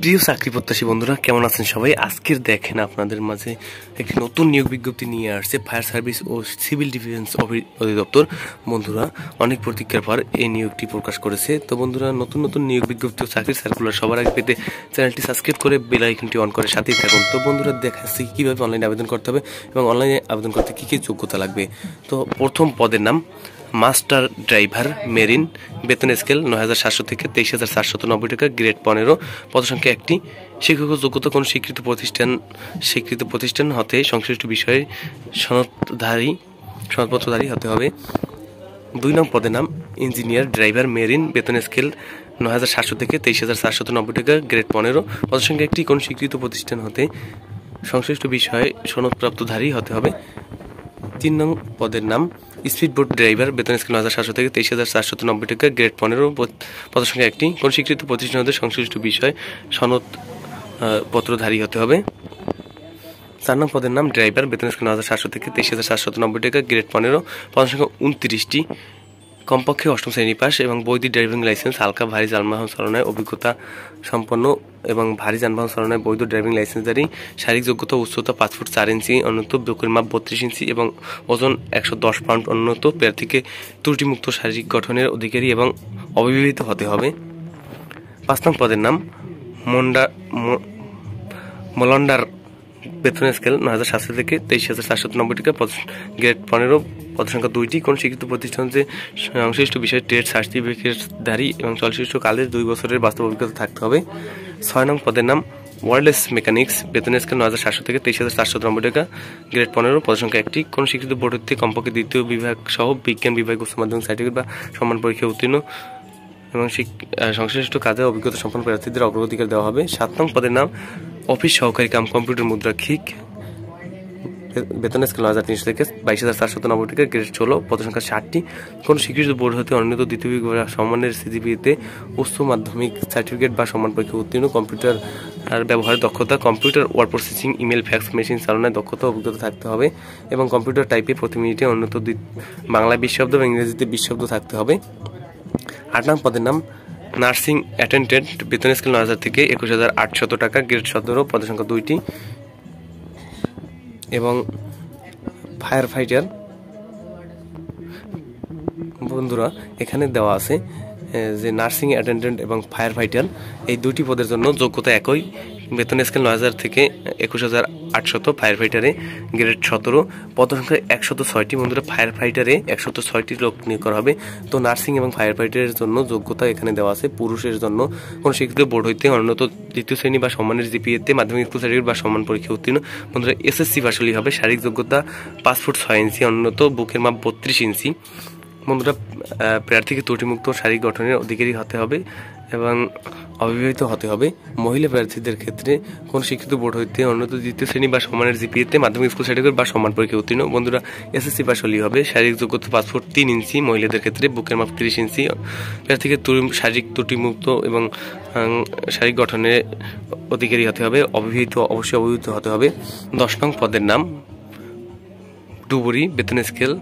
প্রিয় চাকরি প্রত্যাশী বন্ধুরা, কেমন আছেন সবাই? আজকের দেখেন আপনাদের মাঝে একটি নতুন নিয়োগ বিজ্ঞপ্তি নিয়ে আসছে ফায়ার সার্ভিস ও সিভিল ডিফেন্স অধিদপ্তর। বন্ধুরা, অনেক প্রতীক্ষার পর এই নিয়োগটি প্রকাশ করেছে। তো বন্ধুরা, নতুন নতুন নিয়োগ বিজ্ঞপ্তি ও চাকরির সার্কুলার সবার আগে পেতে চ্যানেলটি সাবস্ক্রাইব করে বেল আইকনটি অন করে সাথেই থাকুন। তো বন্ধুরা, দেখাচ্ছি কীভাবে অনলাইনে আবেদন করতে হবে এবং অনলাইনে আবেদন করতে কী কী যোগ্যতা লাগবে। তো প্রথম পদের নাম মাস্টার ড্রাইভার মেরিন, বেতন স্কেল ৯,৭০০ থেকে ২৩,৪৯০ টাকা, গ্রেড ১৫, পদসংখ্যা ১টি। শিক্ষক যোগ্যতা কোনো স্বীকৃত প্রতিষ্ঠান হতে সংশ্লিষ্ট বিষয়ে সনদপত্রধারী হতে হবে। ২ নং পদের নাম ইঞ্জিনিয়ার ড্রাইভার মেরিন, বেতন স্কেল ৯,৭০০ থেকে ২৩,৪৯০ টাকা, গ্রেড ১৫, পদসংখ্যা ১টি, কোনো স্বীকৃত প্রতিষ্ঠান হতে সংশ্লিষ্ট বিষয়ে সনদপ্রাপ্তধারী হতে হবে। ৩ নং পদের নাম স্পিড বোট ড্রাইভার, বেতন স্কেল ৯,৭০০ থেকে ২৩,৪৯০ টাকা, গ্রেড ১৫, পদসংখ্যা 1টি, কোন স্বীকৃত প্রতিষ্ঠান হতে সংশ্লিষ্ট বিষয়ে সনদপত্রধারী হতে হবে। ৪ নং পদের নাম ড্রাইভার, বেতন স্কেল ৯,৭০০ থেকে ২৩,৪৯০ টাকা, গ্রেড ১৫, পদসংখ্যা ২৯টি, কমপক্ষে ৮ম শ্রেণী পাস এবং বৈধ ড্রাইভিং লাইসেন্স, হালকা ভারী যানবাহন চালনায় অভিজ্ঞতা সম্পন্ন এবং ভারী যানবাহন চালনায় বৈধ ড্রাইভিং লাইসেন্সধারী। শারীরিক যোগ্যতা উচ্চতা 5 ফুট 4 ইঞ্চি, অন্যত বুকের মাপ 32 ইঞ্চি এবং ওজন 110 পাউন্ড। অন্যত প্রার্থীকে ত্রুটিমুক্ত শারীরিক গঠনের অধিকারী এবং অবিবাহিত হতে হবে। ৫ নং পদের নাম মোলন্ডার, বেতন স্কেল ৯,৭০০ থেকে ২৩,৪৯০ টাকা, গ্রেড ১৫, পদসংখ্যা 2টি, কোন স্বীকৃত প্রতিষ্ঠান যে সংশ্লিষ্ট বিষয়ে ট্রেড সার্টিফিকেটধারী এবং সংশ্লিষ্ট কালের 2 বছরের বাস্তব অভিজ্ঞতা থাকতে হবে। ৬ নং পদের নাম ওয়ারলেস মেকানিক্স, বেতন স্কেল ৯,৭০০ থেকে ২৩,৪৯০ টাকা, গ্রেড ১৫, পদসংখ্যা 1টি, কোন স্বীকৃত বোর্ড হতে কমপক্ষে দ্বিতীয় বিভাগ সহ বিজ্ঞান বিভাগ উচ্চ মাধ্যমিক সার্টিফিকেট বা সম্মান পরীক্ষা উত্তীর্ণ এবং সংশ্লিষ্ট কাজে অভিজ্ঞতা সম্পন্ন প্রার্থীদের অগ্রাধিকার দেওয়া হবে। ৭ নং পদের নাম অফিস সহকারী কাম কম্পিউটার মুদ্রাক্ষিক, বেতন স্কেল ৯,৩০০ থেকে ২২,৪৯০ টাকা, গ্রেড ১৬, পদসংখ্যা 60টি, কোন স্বীকৃত বোর্ড হতে অন্যত দ্বিতীয় বিভাগ সম্মানের সিজিপিএতে উচ্চ মাধ্যমিক সার্টিফিকেট বা সম্মান পরীক্ষা উত্তীর্ণ, কম্পিউটার ব্যবহারের দক্ষতা, computer word processing, email, fax machine চালনায় দক্ষতা অভিজ্ঞতা থাকতে হবে এবং কম্পিউটার টাইপে প্রতি মিনিটে অন্যত বাংলায় 20 শব্দ এবং ইংরেজিতে 20 শব্দ থাকতে হবে। ৮ নং পদের নাম নার্সিং অ্যাটেন্ডেন্ট, বেতন স্কেল ৯,০০০ থেকে ২১,৮০০ টাকা, গ্রেড ১৭, পদসংখ্যা 2টি এবং ফায়ার ফাইটার। বন্ধুরা, এখানে দেওয়া আছে যে নার্সিং অ্যাটেন্ডেন্ট এবং ফায়ার ফাইটার এই 2টি পদের জন্য যোগ্যতা একই, বেতন স্কেল ৯,০০০ থেকে ২১,৮০০, ফায়ার ফাইটারে গ্রেড ১৭, পদসংখ্যা ১০৬টি। বন্ধুরা, ফায়ার ফাইটারে ১০৬টি লোক নিয়োগ করা হবে। তো নার্সিং এবং ফায়ার ফাইটারের জন্য যোগ্যতা এখানে দেওয়া আছে। পুরুষের জন্য কোনো স্বীকৃত বোর্ড হইতে অন্যত দ্বিতীয় শ্রেণী বা সম্মানের জিপিএতে মাধ্যমিক স্কুল সার্টিফিকেট বা সম্মান পরীক্ষা উত্তীর্ণ। বন্ধুরা, এসএসসি পাস হলেই হবে। শারীরিক যোগ্যতা 5 ফুট 6 ইঞ্চি, অন্যত বুকের মাপ 32 ইঞ্চি। বন্ধুরা, প্রার্থীকে ত্রুটিমুক্ত শারীরিক গঠনের অধিকারী হতে হবে এবং অবিবাহিত হতে হবে। মহিলা প্রার্থীদের ক্ষেত্রে কোন স্বীকৃত বোর্ড হইতে অন্যত দ্বিতীয় শ্রেণী বা সম্মানের জিপিএতে মাধ্যমিক স্কুল সার্টিফিকেট বা সম্মান পরীক্ষা উত্তীর্ণ। বন্ধুরা, এসএসসি পাস হলেই হবে। শারীরিক যোগ্যতা 5 ফুট 3 ইঞ্চি, মহিলাদের ক্ষেত্রে বুকের মাপ 30 ইঞ্চি। প্রার্থীকে শারীরিক ত্রুটিমুক্ত এবং শারীরিক গঠনের অধিকারী হতে হবে। অবশ্যই অবিবাহিত হতে হবে। 10 নং পদের নাম ডুবুরি, বেতন স্কেল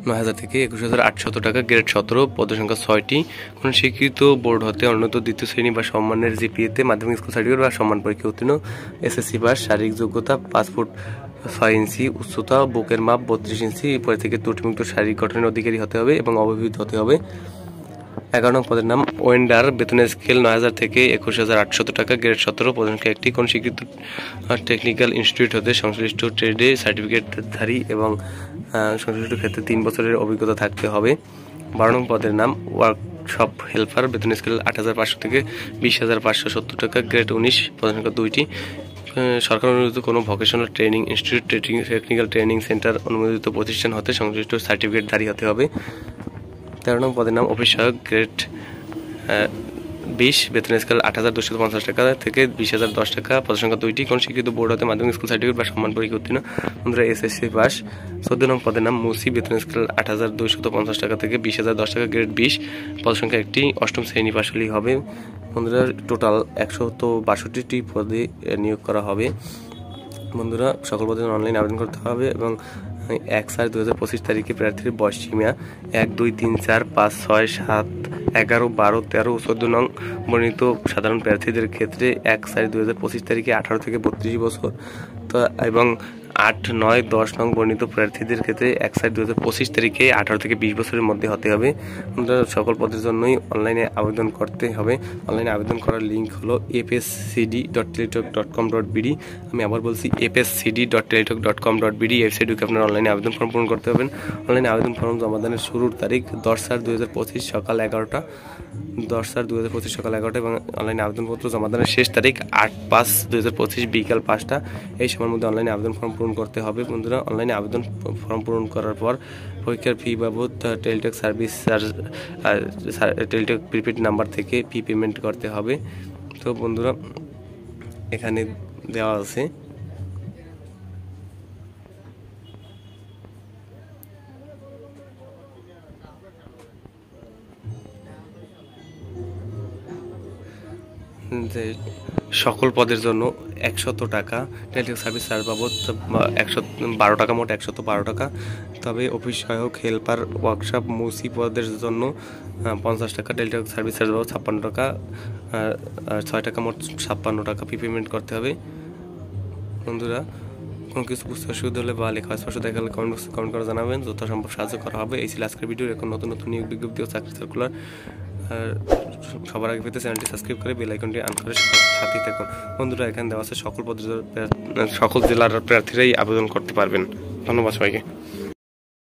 ৯,০০০ থেকে ২১,৮০০ টাকা, গ্রেড ১৭, পদসংখ্যা 6টি, কোন স্বীকৃত বোর্ড হতে অন্যত দ্বিতীয় শ্রেণী বা সম্মানের জিপিএতে মাধ্যমিক স্কুল সার্টিফিকেট বা সম্মান পরীক্ষা উত্তীর্ণ। SSC pass. শারীরিক যোগ্যতা 5 ফুট 6 ইঞ্চি, উচ্চতা বুকের মাপ 32 ইঞ্চি। পরে থেকে ত্রুটিমুক্ত শারীরিক গঠনের অধিকারী হতে হবে এবং অবিবাহিত হতে হবে। 11 নং পদের নাম ওয়েন্ডার, বেতন স্কেল ৯,০০০ থেকে ২১,৮০০ টাকা, গ্রেড ১৭, পদসংখ্যা 1টি, কোন স্বীকৃত টেকনিক্যাল ইনস্টিটিউট হতে সংশ্লিষ্ট ট্রেডে সার্টিফিকেটধারী এবং সংশ্লিষ্ট ক্ষেত্রে 3 বছরের অভিজ্ঞতা থাকতে হবে। 12 নং পদের নাম ওয়ার্কশপ হেল্পার, বেতন স্কেল ৮,৫০০ থেকে ২০,৫৭০ টাকা, গ্রেড 19, পদসংখ্যা 2টি, সরকার অনুমোদিত কোনো vocational training institute, technical training centre অনুমোদিত প্রতিষ্ঠান হতে সংশ্লিষ্ট সার্টিফিকেটধারী হতে হবে। 13 নং পদের নাম অফিস সহায়ক, গ্রেড 20, বেতন স্কেল ৮,২৫০ টাকা থেকে ২০,০১০ টাকা, পদসংখ্যা 2টি, কোন স্বীকৃত বোর্ড হতে মাধ্যমিক স্কুল সার্টিফিকেট বা সম্মান পরীক্ষা উত্তীর্ণ। বন্ধুরা, এসএসসি পাস। 14 নং পদের নাম মুসি, বেতন স্কেল ৮,২৫০ টাকা থেকে ২০,০১০ টাকা, গ্রেড 20, পদসংখ্যা 1টি, 8ম শ্রেণী পাস হলেই হবে। বন্ধুরা, টোটাল ১৬২টি পদে নিয়োগ করা হবে। বন্ধুরা, সকল পদের অনলাইন আবেদন করতে হবে এবং 1/4/2025 তারিখে প্রার্থীর বয়স সীমা 1, 2, 3, 4, 5, 6, 7, 11, 12, 13 ও 14 নং বর্ণিত সাধারণ প্রার্থীদের ক্ষেত্রে 1/4/2025 তারিখে 18 থেকে 32 বছর এবং 8, 9, 10 নং বর্ণিত প্রার্থীদের ক্ষেত্রে 1/4/2025 তারিখে 18 থেকে 20 বছরের মধ্যে হতে হবে। সকল পদের জন্যই অনলাইনে আবেদন করতে হবে। অনলাইনে আবেদন করার লিঙ্ক হলো fscd.teletalk.com.bd। আমি আবার বলছি fscd.teletalk.com.bd। ওয়েবসাইটে ঢুকে আপনার অনলাইনে আবেদন ফর্ম পূরণ করতে হবেন। অনলাইনে আবেদন ফর্ম জমাদানের শুরুর তারিখ 10/4/2025 সকাল 11টা 10/4/2025 সকাল 11টা এবং অনলাইনে আবেদনপত্র জমাদানের শেষ তারিখ 8/5/2025 বিকাল 5টা। এই সময়ের মধ্যে অনলাইনে আবেদন ফর্ম পূরণ করতে হবে। বন্ধুরা, অনলাইনে আবেদন ফর্ম পূরণ করার পর পরীক্ষার ফি বাবদ Teletalk service charge Teletalk prepaid number থেকে ফি পেমেন্ট করতে হবে। তো বন্ধুরা, এখানে দেওয়া আছে যে সকল পদের জন্য 100 টাকা টেলিটক সার্ভিস চার্জ বাবদ 112 টাকা, মোট 112 টাকা। তবে অফিস সহায়ক, হেল্পার, ওয়ার্কশপ, মুসি পদের জন্য 50 টাকা টেলিটক সার্ভিস চার্জ বাবদ 56 টাকা, 6 টাকা, মোট 56 টাকা ফি পেমেন্ট করতে হবে। বন্ধুরা, কোনো কিছু বুঝতে অসুবিধা হলে বা লেখা স্পষ্ট দেখালে কমেন্ট বক্সে কমেন্ট করে জানাবেন, যথাসম্ভব সাহায্য করা হবে। এই ছিল আজকের ভিডিও। এখন নতুন নতুন নিয়োগ বিজ্ঞপ্তি ও চাকরি সার্কুলার সবার আগে পেতে চ্যানেলটি সাবস্ক্রাইব করে বেল আইকনটি অন করে সাথেই থাকুন। বন্ধুরা, এখানে দেওয়া আছে সকল জেলার প্রার্থীরাই আবেদন করতে পারবেন। ধন্যবাদ সবাইকে।